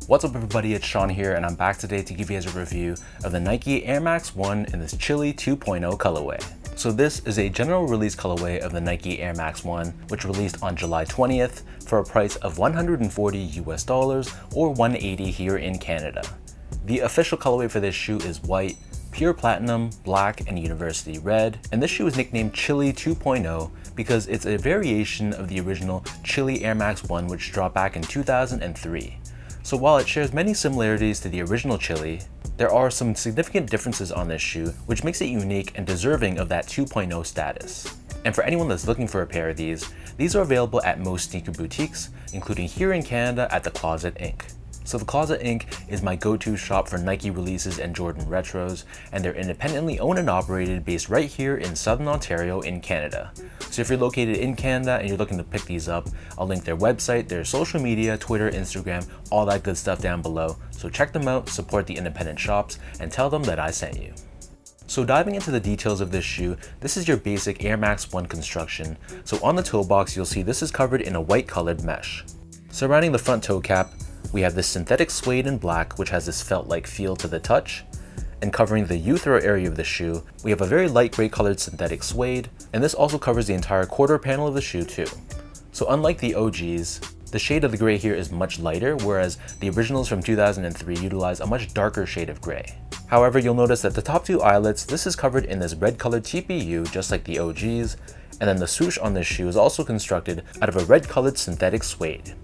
What's up everybody, it's Sean here and I'm back today to give you guys a review of the Nike Air Max 1 in this Chili 2.0 colorway. So this is a general release colorway of the Nike Air Max 1, which released on July 20th for a price of $140 US or $180 here in Canada. The official colorway for this shoe is white, pure platinum, black, and university red, and this shoe is nicknamed Chili 2.0 because it's a variation of the original Chili Air Max 1 which dropped back in 2003. So while it shares many similarities to the original Chili, there are some significant differences on this shoe which makes it unique and deserving of that 2.0 status. And for anyone that's looking for a pair of these are available at most sneaker boutiques, including here in Canada at The Closet Inc. So The Closet Inc. is my go-to shop for Nike releases and Jordan retros, and they're independently owned and operated based right here in Southern Ontario in Canada. So if you're located in Canada and you're looking to pick these up, I'll link their website, their social media, Twitter, Instagram, all that good stuff down below. So check them out, support the independent shops, and tell them that I sent you. So diving into the details of this shoe, this is your basic Air Max 1 construction. So on the toe box, you'll see this is covered in a white colored mesh. Surrounding the front toe cap, we have this synthetic suede in black, which has this felt-like feel to the touch. And covering the U-throw area of the shoe, we have a very light gray colored synthetic suede, and this also covers the entire quarter panel of the shoe too. So unlike the OGs, the shade of the gray here is much lighter, whereas the originals from 2003 utilize a much darker shade of gray. However, you'll notice that the top two eyelets, this is covered in this red colored TPU just like the OGs, and then the swoosh on this shoe is also constructed out of a red colored synthetic suede.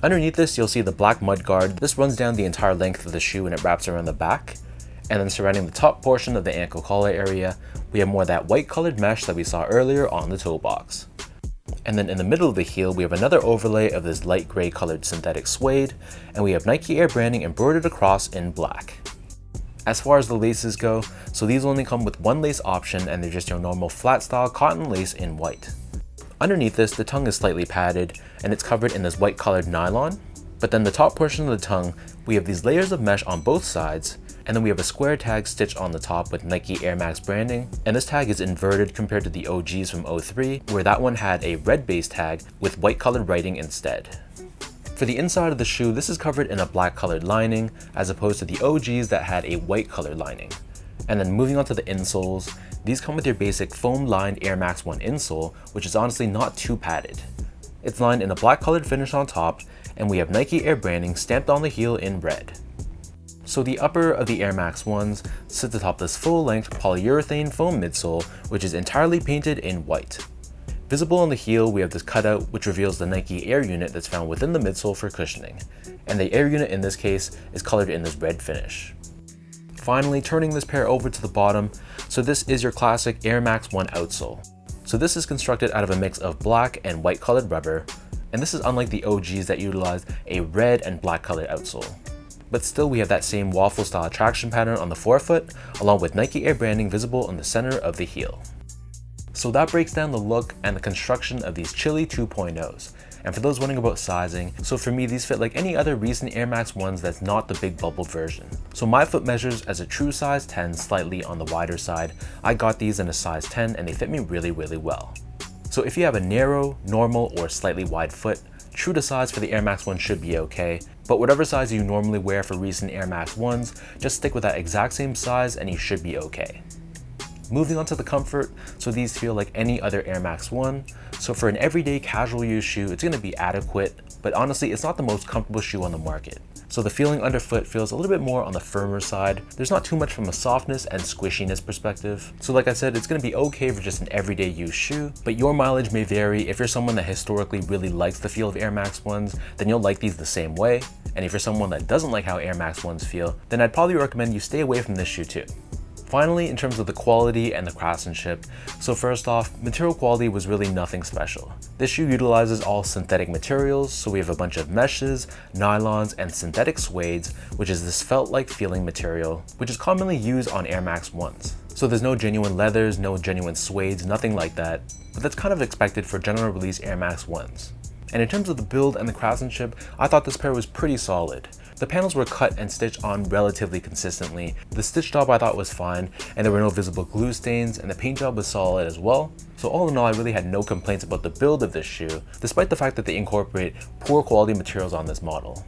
Underneath this, you'll see the black mud guard. This runs down the entire length of the shoe and it wraps around the back. And then surrounding the top portion of the ankle collar area, we have more of that white colored mesh that we saw earlier on the toe box. And then in the middle of the heel, we have another overlay of this light gray colored synthetic suede, and we have Nike Air branding embroidered across in black. As far as the laces go, so these only come with one lace option and they're just your normal flat style cotton lace in white. Underneath this, the tongue is slightly padded and it's covered in this white colored nylon, but then the top portion of the tongue, we have these layers of mesh on both sides, and then we have a square tag stitched on the top with Nike Air Max branding, and this tag is inverted compared to the OGs from 03, where that one had a red base tag with white colored writing instead. For the inside of the shoe, this is covered in a black colored lining, as opposed to the OGs that had a white colored lining. And then moving on to the insoles, these come with your basic foam lined Air Max 1 insole, which is honestly not too padded. It's lined in a black colored finish on top, and we have Nike Air branding stamped on the heel in red. So the upper of the Air Max 1s sits atop this full-length polyurethane foam midsole, which is entirely painted in white. Visible on the heel, we have this cutout which reveals the Nike Air unit that's found within the midsole for cushioning, and the Air unit in this case is colored in this red finish. Finally, turning this pair over to the bottom, so this is your classic Air Max 1 outsole. So this is constructed out of a mix of black and white colored rubber, and this is unlike the OGs that utilize a red and black colored outsole. But still we have that same waffle style traction pattern on the forefoot, along with Nike Air branding visible in the center of the heel. So that breaks down the look and the construction of these Chili 2.0s. And for those wondering about sizing, so for me these fit like any other recent Air Max 1s that's not the big bubble version. So my foot measures as a true size 10, slightly on the wider side. I got these in a size 10 and they fit me really well. So if you have a narrow, normal, or slightly wide foot, true to size for the Air Max 1 should be okay, but whatever size you normally wear for recent Air Max 1s, just stick with that exact same size and you should be okay. Moving on to the comfort, so these feel like any other Air Max 1. So for an everyday casual use shoe, it's going to be adequate, but honestly, it's not the most comfortable shoe on the market. So the feeling underfoot feels a little bit more on the firmer side. There's not too much from a softness and squishiness perspective. So like I said, it's going to be okay for just an everyday use shoe, but your mileage may vary. If you're someone that historically really likes the feel of Air Max 1s, then you'll like these the same way. And if you're someone that doesn't like how Air Max 1s feel, then I'd probably recommend you stay away from this shoe too. Finally, in terms of the quality and the craftsmanship, so first off, material quality was really nothing special. This shoe utilizes all synthetic materials, so we have a bunch of meshes, nylons, and synthetic suedes, which is this felt-like feeling material, which is commonly used on Air Max 1s. So there's no genuine leathers, no genuine suedes, nothing like that, but that's kind of expected for general release Air Max 1s. And in terms of the build and the craftsmanship, I thought this pair was pretty solid. The panels were cut and stitched on relatively consistently. The stitch job I thought was fine, and there were no visible glue stains, and the paint job was solid as well. So all in all, I really had no complaints about the build of this shoe, despite the fact that they incorporate poor quality materials on this model.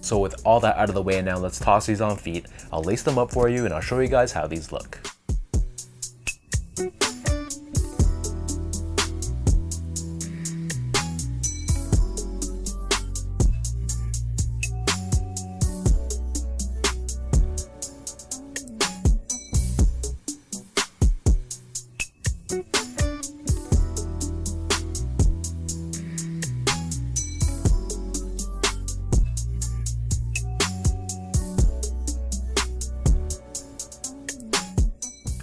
So with all that out of the way now, let's toss these on feet. I'll lace them up for you and I'll show you guys how these look.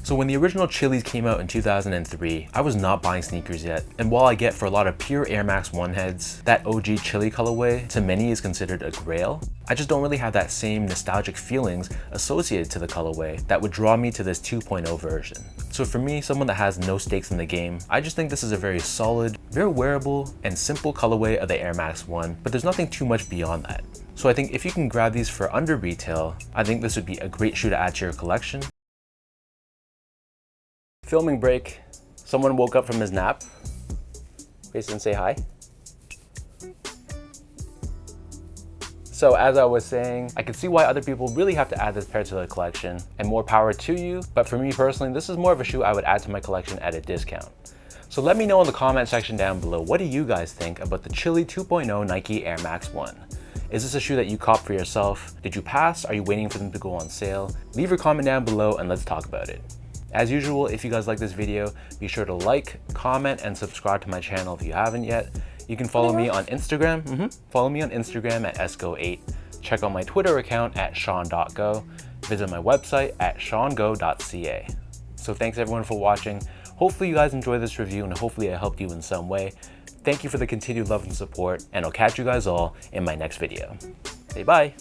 So when the original Chili's came out in 2003, I was not buying sneakers yet. And while I get for a lot of pure Air Max 1 heads, that OG Chili colorway to many is considered a grail, I just don't really have that same nostalgic feelings associated to the colorway that would draw me to this 2.0 version. So for me, someone that has no stakes in the game, I just think this is a very solid, very wearable, and simple colorway of the Air Max 1, but there's nothing too much beyond that. So I think if you can grab these for under retail, I think this would be a great shoe to add to your collection. Filming break. Someone woke up from his nap. Grayson, say hi. So as I was saying, I can see why other people really have to add this pair to their collection, and more power to you. But for me personally, this is more of a shoe I would add to my collection at a discount. So let me know in the comment section down below, what do you guys think about the Chili 2.0 Nike Air Max 1? Is this a shoe that you cop for yourself? Did you pass? Are you waiting for them to go on sale? Leave your comment down below and let's talk about it. As usual, if you guys like this video, be sure to like, comment, and subscribe to my channel if you haven't yet. You can follow me on Instagram. Follow me on Instagram at esco8. Check out my Twitter account at sean.go. Visit my website at seango.ca. So thanks everyone for watching. Hopefully you guys enjoyed this review and hopefully I helped you in some way. Thank you for the continued love and support, and I'll catch you guys all in my next video. Say bye.